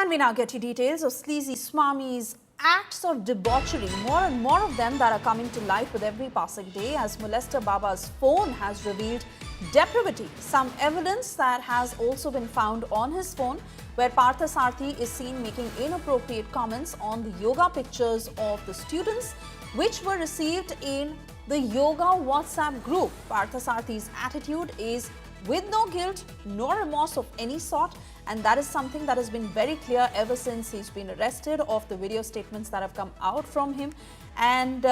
And we now get you details of sleazy Swami's acts of debauchery. More and more of them that are coming to light with every passing day as molester Baba's phone has revealed depravity. Some evidence that has also been found on his phone where Partha Sarthi is seen making inappropriate comments on the yoga pictures of the students which were received in the yoga WhatsApp group. Partha Sarthi's attitude is with no guilt, no remorse of any sort, and that is something that has been very clear ever since he's been arrested of the video statements that have come out from him, and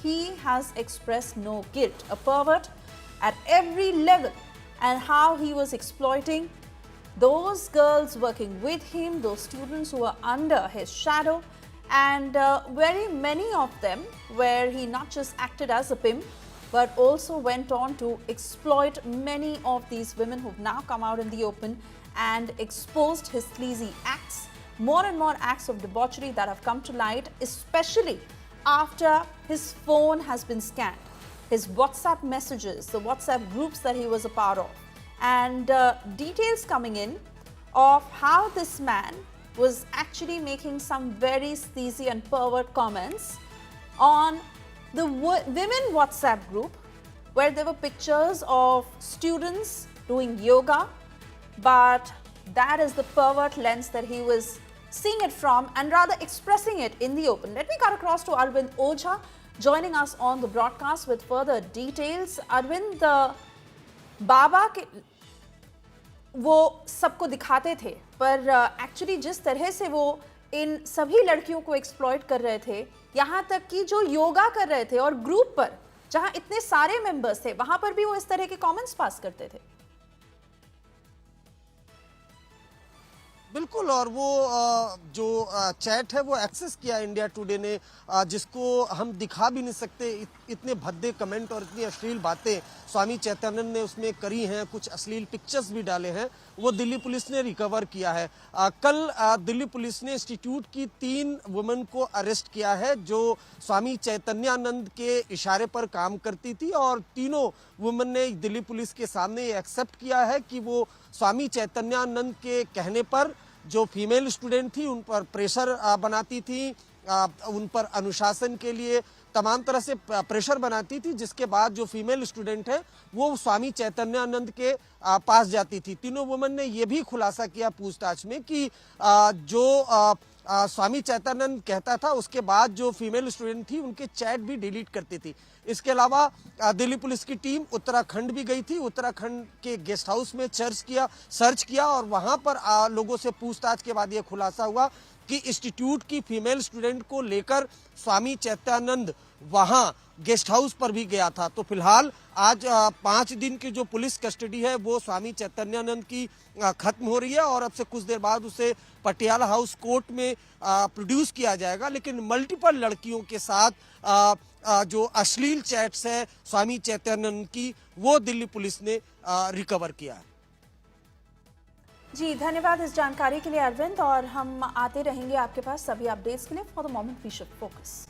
he has expressed no guilt. A pervert at every level, and how he was exploiting those girls working with him, those students who were under his shadow, and very many of them where he not just acted as a pimp but also went on to exploit many of these women who've now come out in the open and exposed his sleazy acts. More and more acts of debauchery that have come to light, especially after his phone has been scanned, his WhatsApp messages, the WhatsApp groups that he was a part of, and details coming in of how this man was actually making some very sleazy and pervert comments on the women WhatsApp group where there were pictures of students doing yoga, but that is the pervert lens that he was seeing it from and rather expressing it in the open. Let me cut across to Arvind Ojha joining us on the broadcast with further details. Arvind, बाबा के वो सबको दिखाते थे पर actually जिस तरह से वो इन सभी लड़कियों को एक्सप्लॉइट कर रहे थे, यहाँ तक कि जो योगा कर रहे थे और ग्रुप पर जहाँ इतने सारे मेंबर्स थे वहां पर भी वो इस तरह के कमेंट्स पास करते थे। बिल्कुल, और वो जो चैट है वो एक्सेस किया इंडिया टुडे ने, जिसको हम दिखा भी नहीं सकते। इतने भद्दे कमेंट और इतनी अश्लील बातें स्वामी चैतन्यानंद ने उसमें करी हैं, कुछ अश्लील पिक्चर्स भी डाले हैं, वो दिल्ली पुलिस ने रिकवर किया है। कल दिल्ली पुलिस ने इंस्टीट्यूट की 3 वुमेन को अरेस्ट किया है जो स्वामी चैतन्यानंद के इशारे पर काम करती थी, और तीनों वुमेन ने दिल्ली पुलिस के सामने एक्सेप्ट किया है कि वो स्वामी चैतन्यानंद के कहने पर जो फीमेल स्टूडेंट थी उन पर प्रेशर बनाती थी, उन पर अनुशासन के लिए तमाम तरह से प्रेशर बनाती थी, जिसके बाद जो फीमेल स्टूडेंट है वो स्वामी चैतन्यानंद के पास जाती थी। तीनों वुमेन ने ये भी खुलासा किया पूछताछ में कि जो स्वामी चैतन्यानंद कहता था उसके बाद जो फीमेल स्टूडेंट थी उनके चैट भी डिलीट करती थी। इसके अलावा दिल्ली पुलिस की टीम उत्तराखंड भी गई थी। उत्तराखंड के गेस्ट हाउस में सर्च किया और वहां पर लोगों से पूछताछ के बाद ये खुलासा हुआ कि इंस्टीट्यूट की फीमेल स्टूडेंट को लेकर स्वामी चैतन्यानंद वहां गेस्ट हाउस पर भी गया था। तो फिलहाल आज 5 दिन की जो पुलिस कस्टडी है वो स्वामी चैतन्यानंद की खत्म हो रही है और अब से कुछ देर बाद उसे पटियाला हाउस कोर्ट में प्रोड्यूस किया जाएगा। लेकिन मल्टीपल लड़कियों के साथ जो अश्लील चैट्स है स्वामी चैतन्यानंद की, वो दिल्ली पुलिस ने रिकवर किया है। जी धन्यवाद इस जानकारी के लिए अरविंद, और हम आते रहेंगे आपके पास सभी अपडेट्स के लिए। For the moment we should focus.